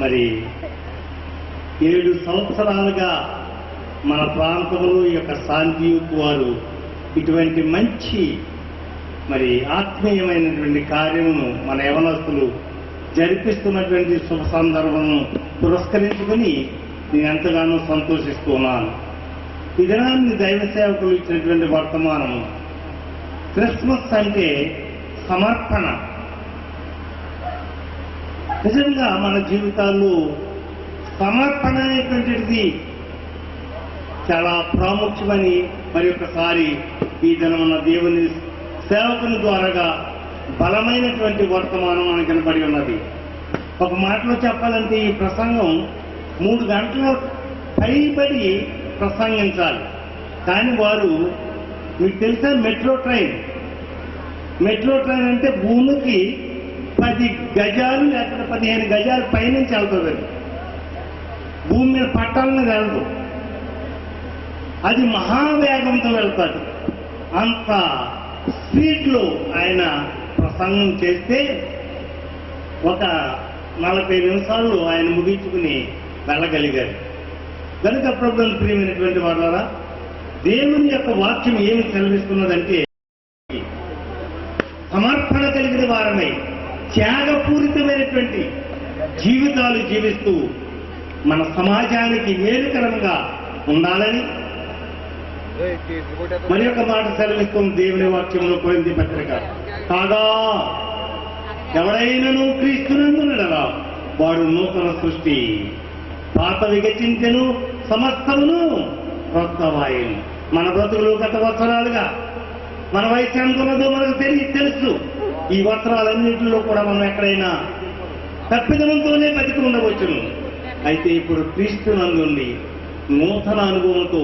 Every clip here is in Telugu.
మరి 7 సంవత్సరాలుగా మన ప్రాంతంలో ఈ యొక్క శాంతి యూత్ వారు ఇటువంటి మంచి మరి ఆత్మీయమైనటువంటి కార్యమును మన యవనస్తులు జరిపిస్తున్నటువంటి శుభ సందర్భమును పురస్కరించుకొని నేను ఎంతగానో సంతోషిస్తున్నాను. ఈ దినాన్ని దైవ సేవకులు ఇచ్చినటువంటి వర్తమానము, క్రిస్మస్ అంటే సమర్పణ. నిజంగా మన జీవితాల్లో సమర్పణ అనేటువంటిది చాలా ప్రాముఖ్యమని మరి ఒకసారి ఈ దినమున దేవుని సేవకుని ద్వారాగా బలమైనటువంటి వర్తమానం మనకు కనబడి ఉన్నది. ఒక మాటలో చెప్పాలంటే ఈ ప్రసంగం 3 గంటల పైబడి ప్రసంగించాలి. కానీ వారు, మీకు తెలుసా, మెట్రో ట్రైన్ అంటే భూమికి 10 గజాలు లేకపోతే 15 గజాలు పైనుంచి వెళ్తుంది. భూమి మీద పట్టాలని వెళ్ళదు, అది మహావేగంతో వెళ్తాడు. అంత స్పీడ్లో ఆయన ప్రసంగం చేస్తే ఒక 40 నిమిషాల్లో ఆయన ముగించుకుని వెళ్ళగలిగారు. కనుక ప్రభువుని ప్రియమైనటువంటి వాళ్ళారా, దేవుని యొక్క వాక్యం ఏమి సెలవిస్తున్నదంటే, సమర్పణ కలిగిన వారమై త్యాగపూరితమైనటువంటి జీవితాలు జీవిస్తూ మన సమాజానికి మేలుకరంగా ఉండాలని మరి ఒక మాట సెలవిస్తుంది దేవుని వాక్యంలో. కొరింథీ పత్రిక, కాగా ఎవడైనను క్రీస్తునందునడలా వాడు నూతన సృష్టి, పాతవి గతించెను, సమస్తమును క్రొత్తవాయెను. మన బ్రతుకులు గత వత్సరాలుగా మన వయసు ఎంత ఉన్నదో మనకు తెలుసు. ఈ వత్సరాలన్నింటిలో కూడా మనం ఎక్కడైనా తప్పిదనంతోనే బతికి ఉండవచ్చును. అయితే ఇప్పుడు క్రీస్తునందుండి నూతన అనుభవంతో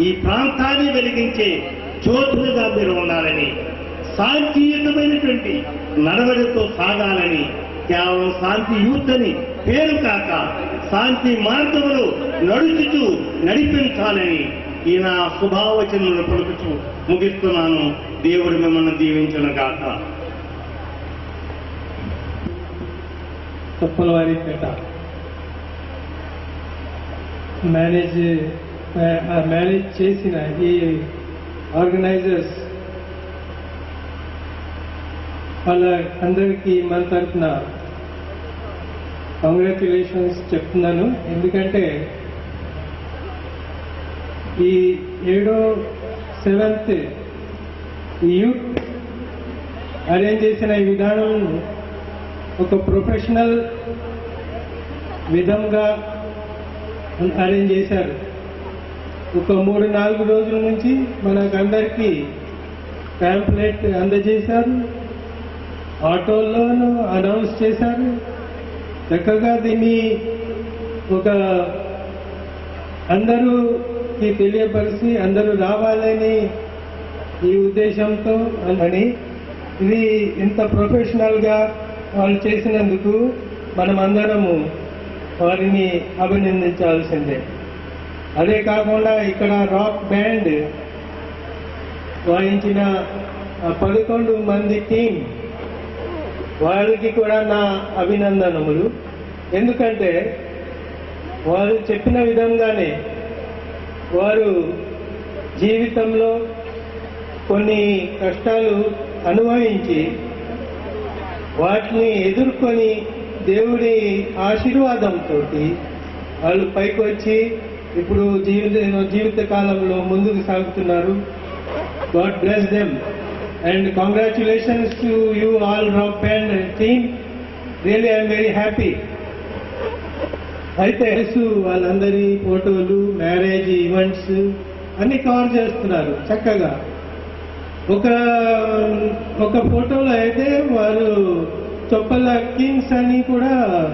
ఈ ప్రాంతాన్ని వెలిగించే జ్యోతులుగా మీరు ఉండాలని, శాంతియుతమైనటువంటి నడవడితో సాగాలని, కేవలం శాంతి యూత్ అని పేరు కాక శాంతి మార్గములు నడుచుతూ నడిపించాలని ఈ నా శుభావచనలు పలుకుతూ ముగిస్తున్నాను. దేవుడు మిమ్మల్ని దీవించును గాక. కొప్పలవారిపేట మేనేజ్ చేసిన ఈ ఆర్గనైజర్స్ వాళ్ళ అందరికీ మన తరఫున కంగ్రాచ్యులేషన్స్ చెప్తున్నాను. ఎందుకంటే ఈ 7th యూత్ అరేంజ్ చేసిన ఈ విధానం ఒక ప్రొఫెషనల్ విధంగా అరేంజ్ చేశారు. ఒక 3-4 రోజుల నుంచి మనకందరికీ ప్యాంప్లెట్ అందజేశారు, ఆటోల్లోనూ అనౌన్స్ చేశారు. చక్కగా దీన్ని ఒక అందరూకి తెలియపరిచి అందరూ రావాలని ఈ ఉద్దేశంతో అని ఇది ఇంత ప్రొఫెషనల్గా వాళ్ళు చేసినందుకు మనం అందరము వారిని అభినందించాల్సిందే. అదే కాకుండా ఇక్కడ రాక్ బ్యాండ్ వాయించిన 11 మంది టీం వాళ్ళకి కూడా నా అభినందనములు. ఎందుకంటే వారు చెప్పిన విధంగానే వారు జీవితంలో కొన్ని కష్టాలు అనుభవించి వాటిని ఎదుర్కొని దేవుడి ఆశీర్వాదంతో వాళ్ళు పైకి వచ్చి ఇప్పుడు జీవిత కాలంలో ముందుకు సాగుతున్నారు. God bless them and congratulations to you all rock band team. Really I'm very happy. అయితే వాళ్ళందరి ఫోటోలు, మ్యారేజ్ ఈవెంట్స్ అన్ని కవర్ చేస్తున్నారు చక్కగా. ఒక ఫోటోలో అయితే వారు చొప్పల కింగ్స్ అని కూడా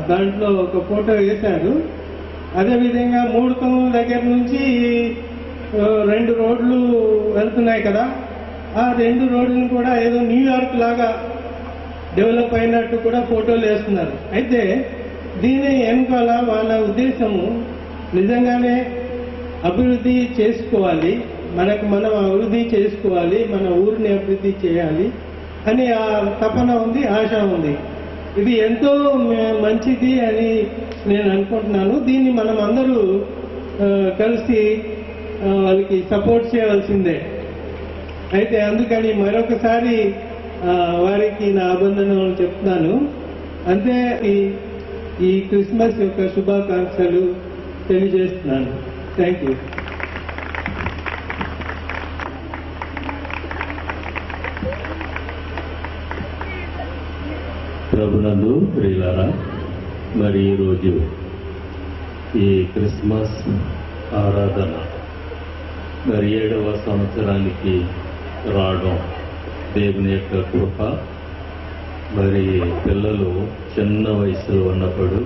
దాంట్లో ఒక ఫోటో వేశారు. అదేవిధంగా 3 కొమ్ముల దగ్గర నుంచి 2 రోడ్లు వెళ్తున్నాయి కదా, ఆ 2 రోడ్లను కూడా ఏదో న్యూయార్క్ లాగా డెవలప్ అయినట్టు కూడా ఫోటోలు వేస్తున్నారు. అయితే దీని వెనుకాల వాళ్ళ ఉద్దేశము నిజంగానే అభివృద్ధి చేసుకోవాలి, మనం అభివృద్ధి చేసుకోవాలి, మన ఊరిని అభివృద్ధి చేయాలి అని ఆ తపన ఉంది, ఆశ ఉంది. ఇది ఎంతో మంచిది అని నేను అనుకుంటున్నాను. దీన్ని మనం అందరూ కలిసి వాళ్ళకి సపోర్ట్ చేయవలసిందే. అయితే అందుకని మరొకసారి వారికి నా అభినందనలు చెప్తున్నాను. అంతే ఈ క్రిస్మస్ యొక్క శుభాకాంక్షలు తెలియజేస్తున్నాను. Thank you. ప్రభునందు ప్రియులారా, మరి ఈరోజు ఈ క్రిస్మస్ ఆరాధన మరి 7వ సంవత్సరానికి రావడం దేవుని యొక్క కృప. మరి పిల్లలు చిన్న వయసులో ఉన్నప్పుడు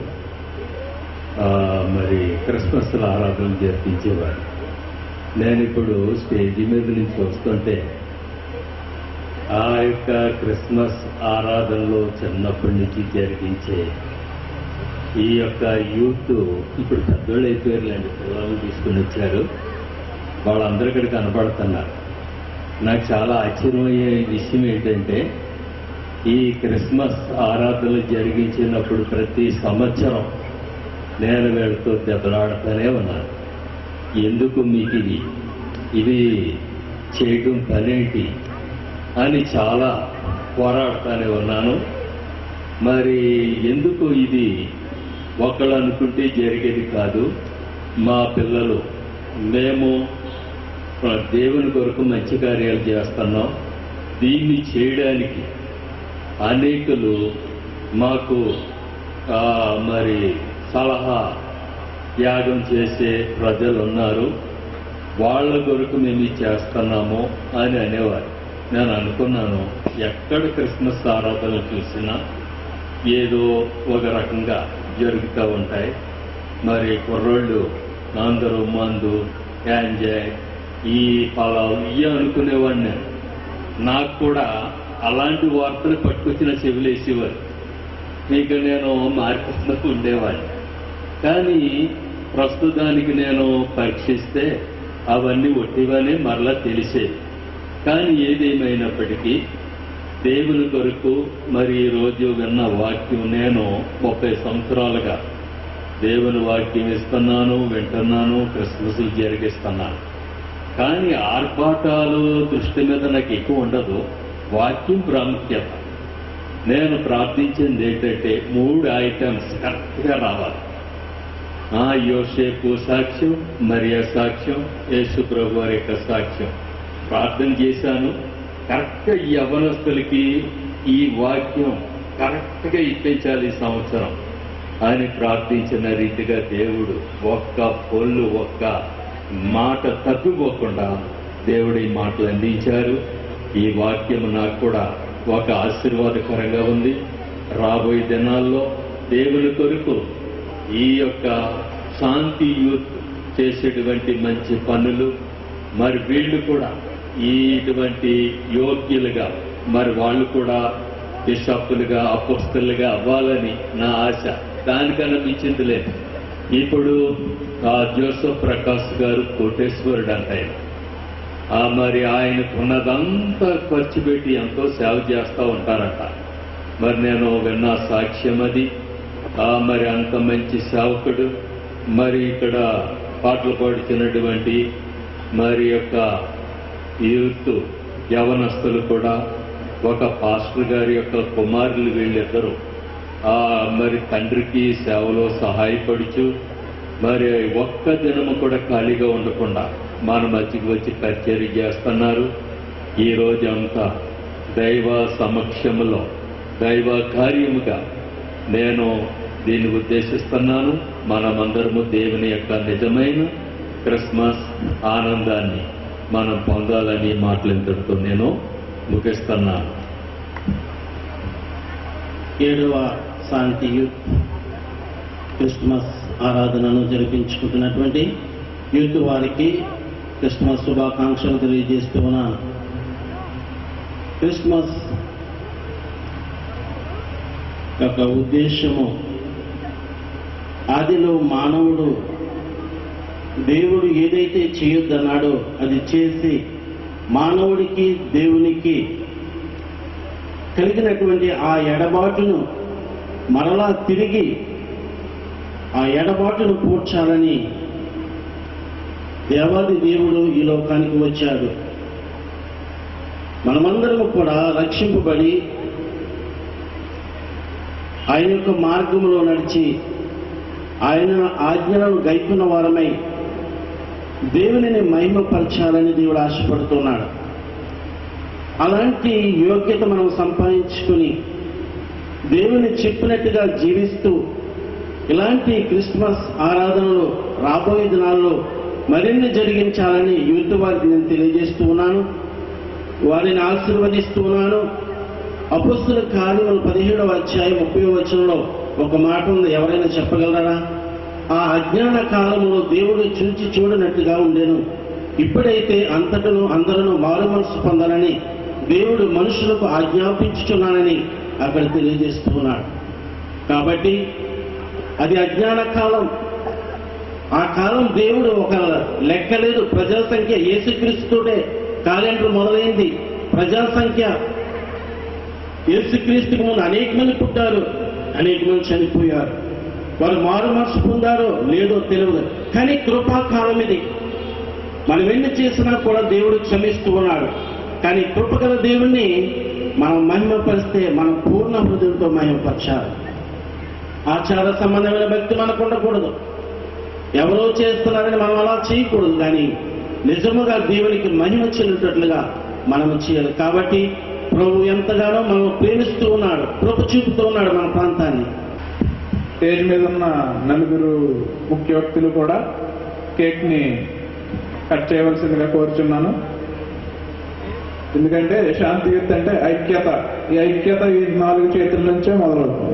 మరి క్రిస్మస్ ఆరాధన జరిపించేవారు. నేను ఇప్పుడు స్టేజీ మీద నుంచి వస్తుంటే ఆ యొక్క క్రిస్మస్ ఆరాధనలో చిన్నప్పటి నుంచి జరిగించే ఈ యొక్క యూత్ ఇప్పుడు పెద్దోళ్ళు అయిపోయారులేండి, పిల్లలు తీసుకుని వచ్చారు, వాళ్ళందరూ ఇక్కడ కనపడుతున్నారు. నాకు చాలా ఆశ్చర్యమయ్యే విషయం ఏంటంటే ఈ క్రిస్మస్ ఆరాధనలు జరిగించినప్పుడు ప్రతి సంవత్సరం నేను వీళ్ళతో దెబ్బలాడుతూనే ఉన్నాను. ఎందుకు మీకు ఇవి చేయడం పనేంటి అని చాలా పోరాడుతూనే ఉన్నాను. మరి ఎందుకు ఇది ఒకళ్ళు అనుకుంటే జరిగేది కాదు. మా పిల్లలు మేము దేవుని కొరకు మంచి కార్యాలు చేస్తున్నాం. దీన్ని చేయడానికి అనేకులు మాకు మరి సలహా త్యాగం చేసే ప్రజలు ఉన్నారు, వాళ్ళ కొరకు మేము చేస్తున్నాము అని అనేవారు. నేను అనుకున్నాను, ఎక్కడ క్రిస్మస్ ఆరాధనలు చూసినా ఏదో ఒక రకంగా జరుగుతూ ఉంటాయి. మరి కుర్రోళ్ళు అందరూ మందు, ఎంజాయ్, ఈ పలావు ఇవి అనుకునేవాడిని. నాకు కూడా అలాంటి వార్తలు పట్టుకొచ్చిన చెవులేసేవారు. ఇక నేను మార్కెట్లో ఉండేవాడిని. కానీ ప్రస్తుతానికి నేను పరీక్షిస్తే అవన్నీ ఒట్టివనే మరలా తెలిసేది. కానీ ఏదేమైనప్పటికీ దేవుని కొరకు మరి ఈరోజు విన్న వాక్యం, నేను 30 సంవత్సరాలుగా దేవుని వాక్యం ఇస్తున్నాను, వింటున్నాను, క్రిస్మస్లు జరిగిస్తున్నాను. కానీ ఆర్భాటాలు దృష్టి మీద నాకు ఎక్కువ ఉండదు, వాక్యం ప్రాముఖ్యత. నేను ప్రార్థించింది ఏంటంటే 3 ఐటమ్స్ కరెక్ట్గా రావాలి. యోసేపు సాక్ష్యం, మరియా సాక్ష్యం, యేసు ప్రభు వారి యొక్క సాక్ష్యం ప్రార్థన చేశాను. కరెక్ట్గా ఈ యవ్వనస్తులకి ఈ వాక్యం కరెక్ట్గా ఇప్పించాలి ఈ సంవత్సరం అని ప్రార్థించిన రీతిగా దేవుడు ఒక్క పొల్లు ఒక్క మాట తప్పిపోకుండా దేవుడు ఈ మాటలు అందించారు. ఈ వాక్యం నాకు కూడా ఒక ఆశీర్వాదకరంగా ఉంది. రాబోయే దినాల్లో దేవుని కొరకు ఈ యొక్క శాంతి యూత్ చేసేటువంటి మంచి పనులు, మరి వీళ్ళు కూడా ఇటువంటి యోగ్యులుగా మరి వాళ్ళు కూడా బిషప్పులుగా, అపోస్తలుగా అవ్వాలని నా ఆశ. దానికన్నా మించింది లేదు. ఇప్పుడు జోసెఫ్ ప్రకాష్ గారు కోటేశ్వరుడు అంటే మరి ఆయనకున్నదంతా ఖర్చు పెట్టి ఎంతో సేవ చేస్తూ ఉంటారట. మరి నేను విన్న సాక్ష్యం అది. మరి అంత మంచి సేవకుడు. మరి ఇక్కడ పాటలు పాడుతున్నటువంటి మరి యొక్క యూత్ యవనస్తులు కూడా ఒక పాస్టర్ గారి యొక్క కుమారులు వీళ్ళిద్దరూ మరి తండ్రికి సేవలో సహాయపడుచు మరి ఒక్క దినము కూడా ఖాళీగా ఉండకుండా మన మధ్యకి వచ్చి పరిచర్య చేస్తున్నారు. ఈ రోజంతా దైవ సమక్షంలో దైవ కార్యముగా నేను దీన్ని ఉద్దేశిస్తున్నాను. మనమందరము దేవుని యొక్క నిజమైన క్రిస్మస్ ఆనందాన్ని మనం పొందాలని మాటలంతటితో నేను ముగిస్తున్నాను. 7వ శాంతి యూత్ క్రిస్మస్ ఆరాధనను జరిపించుకుంటున్నటువంటి యూత్ వారికి క్రిస్మస్ శుభాకాంక్షలు తెలియజేస్తూ ఉన్నాను. క్రిస్మస్ యొక్క ఉద్దేశము, ఆదిలో మానవుడు దేవుడు ఏదైతే చేయొద్దన్నాడో అది చేసి మానవుడికి దేవునికి కలిగినటువంటి ఆ ఎడబాటును మరలా తిరిగి ఆ ఎడబాటును పూడ్చాలని దేవాది దేవుడు ఈ లోకానికి వచ్చాడు. మనమందరము కూడా రక్షింపబడి ఆయన యొక్క మార్గంలో నడిచి ఆయన ఆజ్ఞలను గైకున్న వారమై దేవునిని మహిమపరచాలని దేవుడు ఆశపడుతున్నాడు. అలాంటి యోగ్యత మనం సంపాదించుకుని దేవుని చెప్పినట్టుగా జీవిస్తూ ఇలాంటి క్రిస్మస్ ఆరాధనలు రాబోయే దినాల్లో మరిన్ని జరిగించాలని యూత్ వారికి నేను తెలియజేస్తూ ఉన్నాను, వారిని ఆశీర్వదిస్తూ ఉన్నాను. అపొస్తలుల కార్యములు 17వ అధ్యాయం 30వ వచనంలో ఒక మాట ఉంది, ఎవరైనా చెప్పగలరా? ఆ అజ్ఞాన కాలంలో దేవుడు చూచి చూడనట్టుగా ఉండేను, ఇప్పుడైతే అంతటను అందరూ మారు మనసు పొందాలని దేవుడు మనుషులకు ఆజ్ఞాపించుచున్నానని అక్కడ తెలియజేస్తూ ఉన్నాడు. కాబట్టి అది అజ్ఞాన కాలం. ఆ కాలం దేవుడు ఒక లెక్కలేదు. ప్రజల సంఖ్య యేసుక్రీస్తుడే క్యాలెండర్ మొదలైంది. ప్రజా సంఖ్య యేసుక్రీస్తుకు ముందు అనేక మంది పుట్టారు, అనేక మంది చనిపోయారు. వారు మారు మనసు పొందారో లేదో తెలియదు, కానీ కృపాకాలం ఇది. మనం ఎన్ని చేసినా కూడా దేవుడు క్షమిస్తూ ఉన్నాడు. కానీ కృపగల దేవుణ్ణి మనం మహిమపరిస్తే మనం పూర్ణ హృదయంతో మహిమపరచాలి. ఆచార సంబంధమైన భక్తి మనకు ఉండకూడదు. ఎవరో చేస్తున్నారని మనం అలా చేయకూడదు, కానీ నిజముగా దేవునికి మహిమ చెందుతట్లుగా మనం చేయాలి. కాబట్టి ప్రభు ఎంతగానో మనం ప్రేమిస్తూ ఉన్నాడు, కృప చూపుతూ ఉన్నాడు మన ప్రాంతాన్ని. స్టేజ్ మీద ఉన్న నలుగురు ముఖ్య వ్యక్తులు కూడా కేక్ని కట్ చేయవలసిందిగా కోరుచున్నాను. ఎందుకంటే శాంతియుత అంటే ఐక్యత. ఈ ఐక్యత ఈ 4 చేతుల నుంచే మొదలవుతుంది.